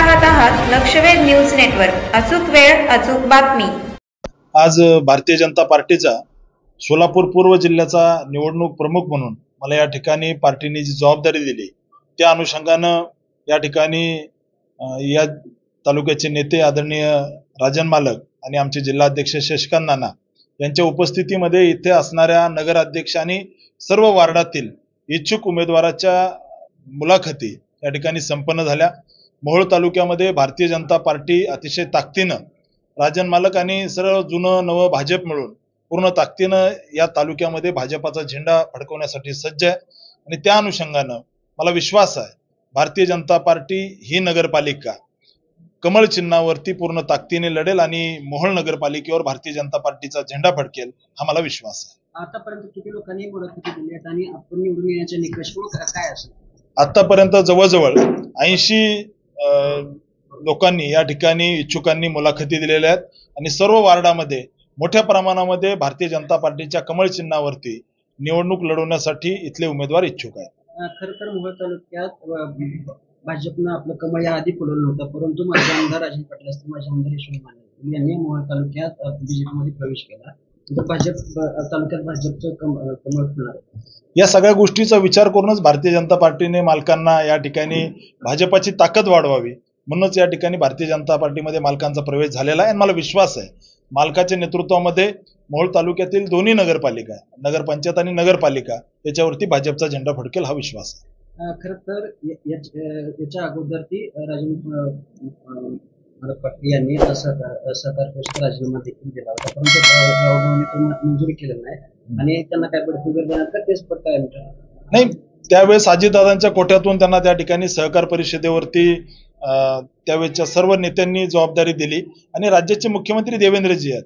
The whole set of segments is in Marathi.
पाहत आहात लक्षवेध न्यूज नेटवर्क। अचूक वेळ अचूक बातमी। आज भारतीय जनता पार्टीचा सोलापूर पूर्व जिल्ह्याचा निवडणूक प्रमुख म्हणून मला या ठिकाणी पार्टीने जी जबाबदारी दिली त्या अनुषंगानं या ठिकाणी या तालुक्याचे नेते आदरणीय राजन मालक आणि आमचे जिल्हाध्यक्ष शशिकांत नाना यांच्या उपस्थितीमध्ये इथे असणाऱ्या नगराध्यक्ष आणि सर्व वार्डातील इच्छुक उमेदवाराच्या मुलाखती या ठिकाणी संपन्न झाल्या। मोहोळ तालुक्यामध्ये भारतीय जनता पार्टी अतिशय ताकदीनं राजन मालक आणि सर्व जुनं नवं भाजप मिळून पूर्ण ताकदीनं या तालुक्यामध्ये भाजपाचा झेंडा फडकवण्यासाठी सज्ज आहे आणि त्या अनुषंगानं मला विश्वास आहे भारतीय जनता पार्टी ही नगरपालिका कमळ चिन्हावरती पूर्ण ताकदीने लढेल आणि मोहोळ नगरपालिकेवर भारतीय जनता पार्टीचा झेंडा फडकेल हा मला विश्वास आहे। आतापर्यंत किती लोकांनी मुलाखती दिली आहेत आणि आपण निवडून येण्याचे निकष काय असेल? आतापर्यंत जवळजवळ 80 लोकांनी या ठिकाणी इच्छुकांनी मुलाखती दिलेल्या आहेत आणि सर्व वार्डामध्ये मोठ्या प्रमाणामध्ये भारतीय जनता पार्टीच्या कमळ चिन्हावरती निवडणूक लढवण्यासाठी इथले उमेदवार इच्छुक आहेत। खरं तर मोहोळ तालुक्यात भाजपनं आपलं कमळ याआधी फुलवलं होतं, परंतु माझे आमदार राजन पाटील असतील, माझे आमदार यशवंत माने यांनी मोहोळ तालुक्यात बीजेपीमध्ये प्रवेश केला, तर भाजप तालुक्यात भाजपचं कमळ फुलणार आहे। या सगळ्या गोष्टीचा विचार करूनच भारतीय जनता पार्टीने मालकांना या ठिकाणी भाजपाची ताकद वाढवावी म्हणूनच या ठिकाणी भारतीय जनता पार्टीमध्ये मालकांचा प्रवेश झालेला आहे आणि मला विश्वास आहे मालकाच्या नेतृत्वामध्ये मोहोळ तालुक्यातील दोन्ही नगरपालिका, नगरपंचायत आणि नगरपालिका याच्यावरती भाजपचा झेंडा फडकेल हा विश्वास आहे। खरं तर याच्या अगोदर ती राजन पाटील यांनी सहकार राजीनामा देखील दिला होता, परंतु मंजुरी केलेलं नाही आणि त्यांना काय बढती वगैरे देणार का तेच पट्टा नाही। त्यावेळेस अजितदादांच्या कोट्यातून त्यांना त्या ठिकाणी सहकार परिषदेवरती त्यावेळेच्या सर्व नेत्यांनी जबाबदारी दिली आणि राज्याचे मुख्यमंत्री देवेंद्रजी आहेत,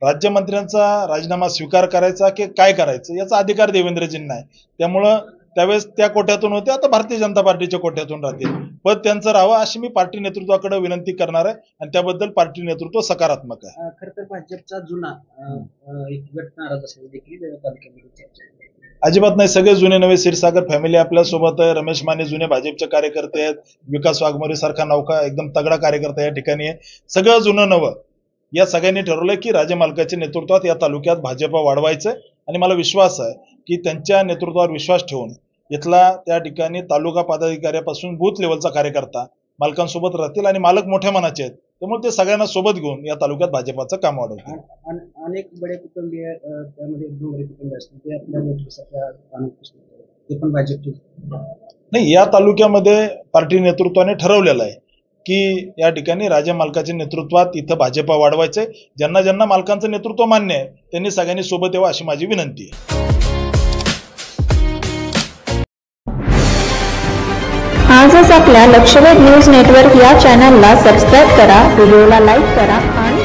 राज्यमंत्र्यांचा राजीनामा स्वीकार करायचा की काय करायचं याचा अधिकार देवेंद्रजींना आहे, त्यामुळं त्यावेळेस त्या कोट्यातून होते, आता भारतीय जनता पार्टीच्या कोट्यातून राहतील, पद त्यांचं राहावं अशी मी पार्टी नेतृत्वाकडे विनंती करणार आहे आणि त्याबद्दल पार्टी नेतृत्व सकारात्मक आहे। खरं तर भाजपचा जुना एक गट नाराज असेल देखील तालुक्यामध्ये चर्चा आहे? अजिबात नाही, सगळे जुने नवे क्षीरसागर फॅमिली आपल्या सोबत आहे। रमेश माने जुने भाजपचे कार्यकर्ते आहेत, विकास वाघमोरे सारखा नौका एकदम तगडा कार्यकर्ता या ठिकाणी आहे, सगळं जुनं नवं या सगळ्यांनी ठरवलंय की राजे मालकाच्या नेतृत्वात या तालुक्यात भाजप वाढवायचंय आणि मला विश्वास आहे की त्यांच्या नेतृत्वावर विश्वास ठेवून इथला त्या ठिकाणी तालुका पदाधिकाऱ्यापासून बूथ लेवलचा कार्यकर्ता मालकांसोबत राहतील आणि मालक मोठ्या मनाचे आहेत, त्यामुळे ते सगळ्यांना सोबत घेऊन या तालुक्यात भाजपाचं काम वाढवतील। अनेक बडे कुटुंबीय त्यामध्ये डोंगरी कुटुंबीय असतील ते आपल्या ते पण भाजपचे नाही, या तालुक्यामध्ये पार्टी नेतृत्वाने ठरवलेलं आहे की या ठिकाणी राजा मालकाच्या नेतृत्वात इथं भाजप वाढवायचंय, ज्यांना ज्यांना मालकांचं नेतृत्व मान्य आहे त्यांनी सगळ्यांनी सोबत यावं अशी माझी विनंती आहे। आजच आपल्या लक्षवेध न्यूज नेटवर्क या चॅनलला सबस्क्राईब करा, व्हिडिओला लाईक करा आणि